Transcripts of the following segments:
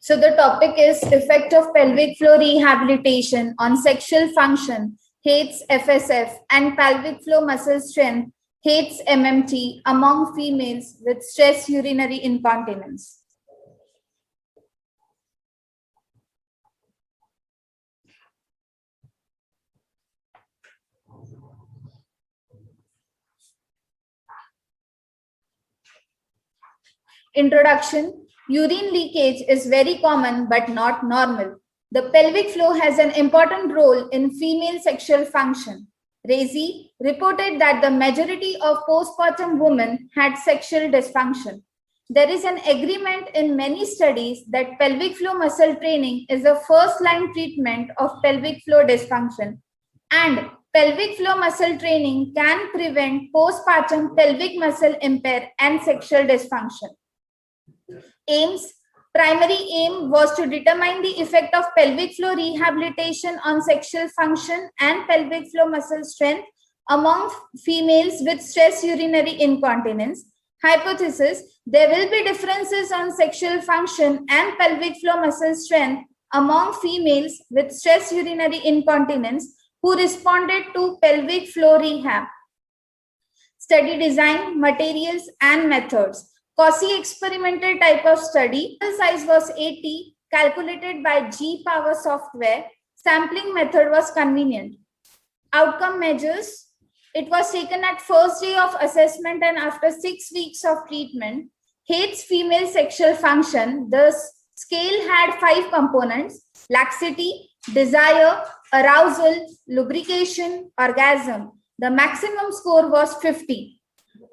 So the topic is effect of pelvic floor rehabilitation on sexual function, Het'S Fsf, and pelvic floor muscle strength, Het'S MMT, among females with stress urinary incontinence. Introduction. Urine leakage is very common but not normal. The pelvic floor has an important role in female sexual function. Rezaei reported that the majority of postpartum women had sexual dysfunction. There is an agreement in many studies that pelvic floor muscle training is a first-line treatment of pelvic floor dysfunction, and pelvic floor muscle training can prevent postpartum pelvic muscle impair and sexual dysfunction. Aims. Primary aim was to determine the effect of pelvic floor rehabilitation on sexual function and pelvic floor muscle strength among females with stress urinary incontinence. Hypothesis. There will be differences on sexual function and pelvic floor muscle strength among females with stress urinary incontinence who responded to pelvic floor rehab. Study design, materials, and methods. Cauchy experimental type of study. The size was 80, calculated by G-Power software. Sampling method was convenient. Outcome measures. It was taken at first day of assessment and after 6 weeks of treatment. Het'S female sexual function. The scale had 5 components: laxity, desire, arousal, lubrication, orgasm. The maximum score was 50.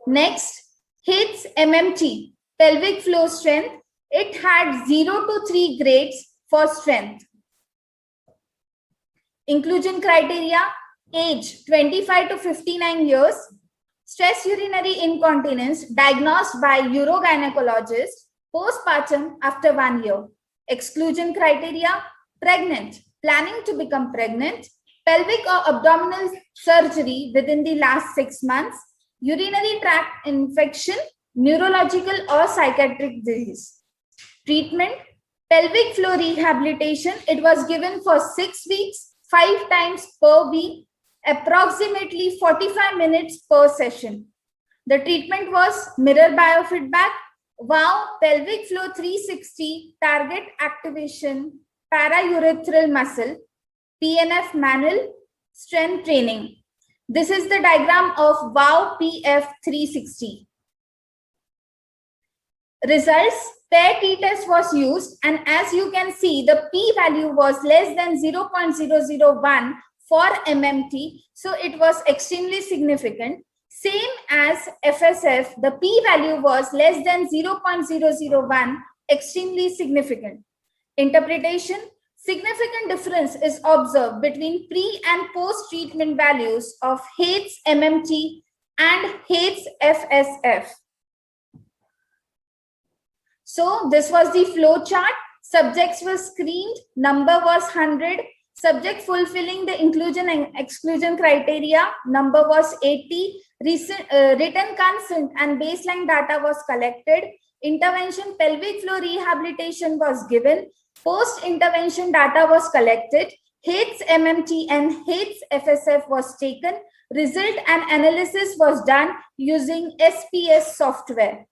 Next, Het'S MMT, pelvic floor strength. It had 0 to 3 grades for strength. Inclusion criteria: age 25 to 59 years, stress urinary incontinence diagnosed by urogynecologist, postpartum after 1 year. Exclusion criteria: pregnant, planning to become pregnant, pelvic or abdominal surgery within the last 6 months, urinary tract infection, neurological or psychiatric disease. Treatment: pelvic floor rehabilitation. It was given for 6 weeks, 5 times per week, approximately 45 minutes per session. The treatment was mirror biofeedback, wow pelvic floor 360 target activation, paraurethral muscle, PNF manual, strength training. This is the diagram of wow PF 360. Results: pair t-test was used, and as you can see, the p-value was less than 0.001 for MMT, so it was extremely significant. Same as FSF, the p-value was less than 0.001, extremely significant. Interpretation: significant difference is observed between pre and post treatment values of Het'S MMT and Het'S Fsf. So this was the flow chart. Subjects were screened, number was 100. Subject fulfilling the inclusion and exclusion criteria, number was 80. Written consent and baseline data was collected. Intervention pelvic floor rehabilitation was given. Post-intervention data was collected. Het'S MMT and Het'S Fsf was taken. Result and analysis was done using SPS software.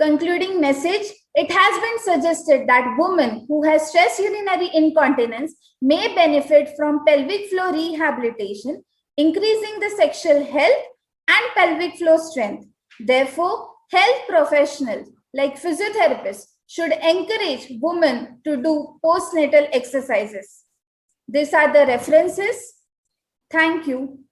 Concluding message: it has been suggested that women who have stress urinary incontinence may benefit from pelvic floor rehabilitation, increasing the sexual health and pelvic floor strength. Therefore, health professionals like physiotherapists should encourage women to do postnatal exercises. These are the references. Thank you.